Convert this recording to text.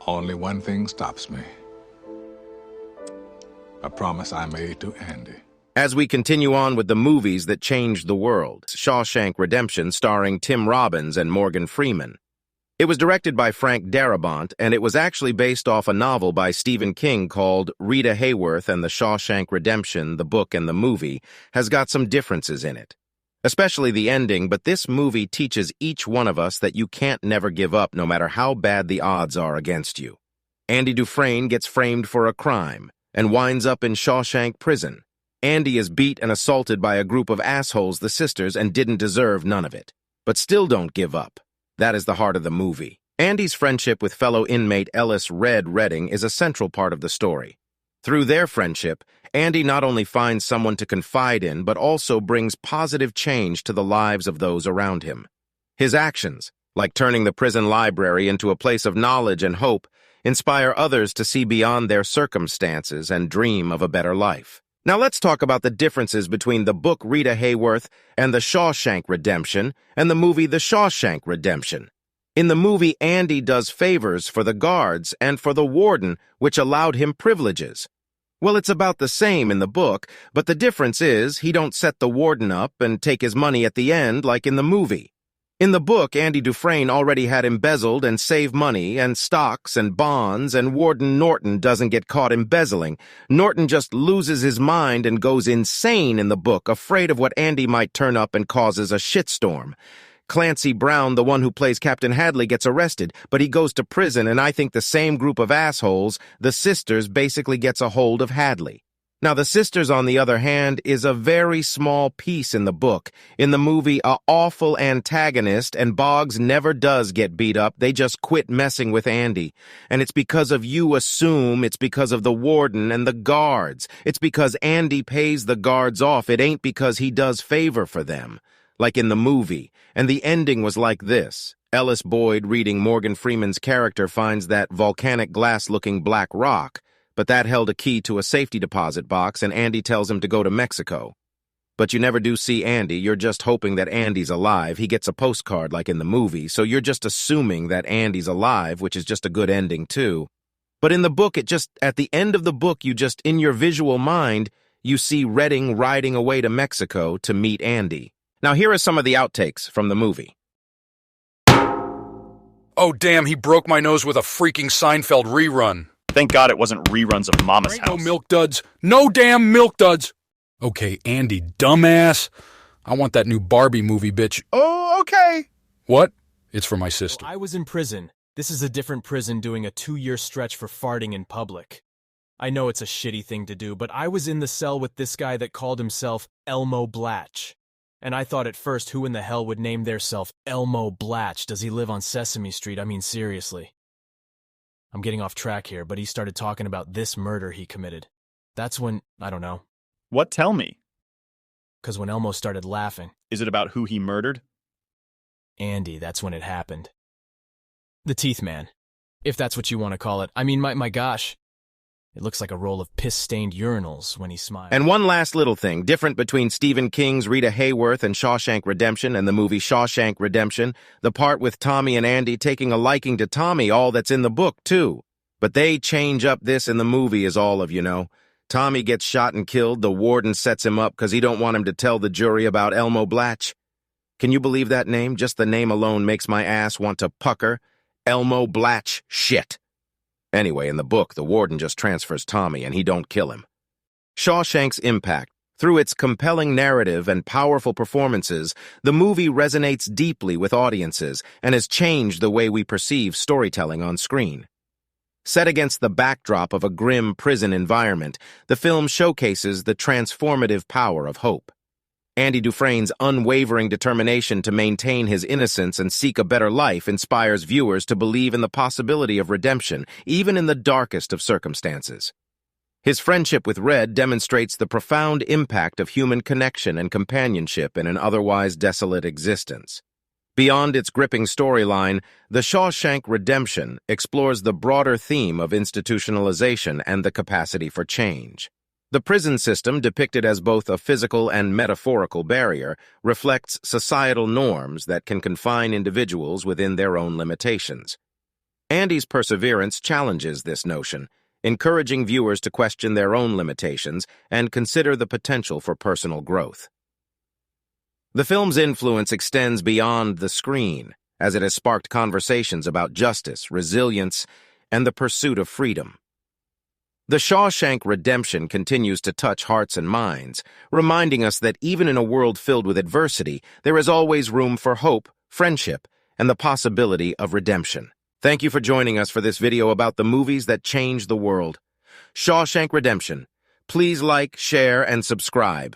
Only one thing stops me. A promise I made to Andy. As we continue on with the movies that changed the world, Shawshank Redemption starring Tim Robbins and Morgan Freeman. It was directed by Frank Darabont, and it was actually based off a novel by Stephen King called Rita Hayworth and the Shawshank Redemption, the book and the movie, has got some differences in it. Especially the ending, but this movie teaches each one of us that you can't never give up no matter how bad the odds are against you. Andy Dufresne gets framed for a crime and winds up in Shawshank prison. Andy is beat and assaulted by a group of assholes, the sisters, and didn't deserve none of it. But still don't give up. That is the heart of the movie. Andy's friendship with fellow inmate Ellis "Red" Redding is a central part of the story. Through their friendship, Andy not only finds someone to confide in, but also brings positive change to the lives of those around him. His actions, like turning the prison library into a place of knowledge and hope, inspire others to see beyond their circumstances and dream of a better life. Now let's talk about the differences between the book Rita Hayworth and the Shawshank Redemption and the movie The Shawshank Redemption. In the movie, Andy does favors for the guards and for the warden, which allowed him privileges. Well, it's about the same in the book, but the difference is he don't set the warden up and take his money at the end like in the movie. In the book, Andy Dufresne already had embezzled and saved money and stocks and bonds, and Warden Norton doesn't get caught embezzling. Norton just loses his mind and goes insane in the book, afraid of what Andy might turn up and causes a shitstorm. Clancy Brown, the one who plays Captain Hadley, gets arrested, but he goes to prison, and I think the same group of assholes, the sisters, basically gets a hold of Hadley. Now, the sisters, on the other hand, is a very small piece in the book. In the movie, a awful antagonist, and Boggs never does get beat up. They just quit messing with Andy. And it's because of you assume it's because of the warden and the guards. It's because Andy pays the guards off. It ain't because he does favor for them, like in the movie. And the ending was like this. Ellis Boyd, reading Morgan Freeman's character, finds that volcanic glass-looking black rock, but that held a key to a safety deposit box, and Andy tells him to go to Mexico. But you never do see Andy. You're just hoping that Andy's alive. He gets a postcard like in the movie, so you're just assuming that Andy's alive, which is just a good ending too. But in the book, at the end of the book, in your visual mind, you see Redding riding away to Mexico to meet Andy. Now here are some of the outtakes from the movie. Oh damn, he broke my nose with a freaking Seinfeld rerun. Thank God it wasn't reruns of Mama's House. No milk duds. No damn milk duds. Okay, Andy, dumbass. I want that new Barbie movie, bitch. Oh, okay. What? It's for my sister. I was in prison. This is a different prison doing a 2-year stretch for farting in public. I know it's a shitty thing to do, but I was in the cell with this guy that called himself Elmo Blatch. And I thought at first, who in the hell would name theirself Elmo Blatch? Does he live on Sesame Street? I mean, seriously. I'm getting off track here, but he started talking about this murder he committed. That's when, I don't know. What? Tell me. Because when Elmo started laughing. Is it about who he murdered? Andy, that's when it happened. The Teeth Man. If that's what you want to call it. I mean, my gosh. It looks like a roll of piss-stained urinals when he smiles. And one last little thing, different between Stephen King's Rita Hayworth and Shawshank Redemption and the movie Shawshank Redemption, the part with Tommy and Andy taking a liking to Tommy, all that's in the book, too. But they change up this in the movie, as all of you know. Tommy gets shot and killed, the warden sets him up because he don't want him to tell the jury about Elmo Blatch. Can you believe that name? Just the name alone makes my ass want to pucker. Elmo Blatch shit. Anyway, in the book, the warden just transfers Tommy and he don't kill him. Shawshank's impact. Through its compelling narrative and powerful performances, the movie resonates deeply with audiences and has changed the way we perceive storytelling on screen. Set against the backdrop of a grim prison environment, the film showcases the transformative power of hope. Andy Dufresne's unwavering determination to maintain his innocence and seek a better life inspires viewers to believe in the possibility of redemption, even in the darkest of circumstances. His friendship with Red demonstrates the profound impact of human connection and companionship in an otherwise desolate existence. Beyond its gripping storyline, The Shawshank Redemption explores the broader theme of institutionalization and the capacity for change. The prison system, depicted as both a physical and metaphorical barrier, reflects societal norms that can confine individuals within their own limitations. Andy's perseverance challenges this notion, encouraging viewers to question their own limitations and consider the potential for personal growth. The film's influence extends beyond the screen, as it has sparked conversations about justice, resilience, and the pursuit of freedom. The Shawshank Redemption continues to touch hearts and minds, reminding us that even in a world filled with adversity, there is always room for hope, friendship, and the possibility of redemption. Thank you for joining us for this video about the movies that changed the world. Shawshank Redemption. Please like, share, and subscribe.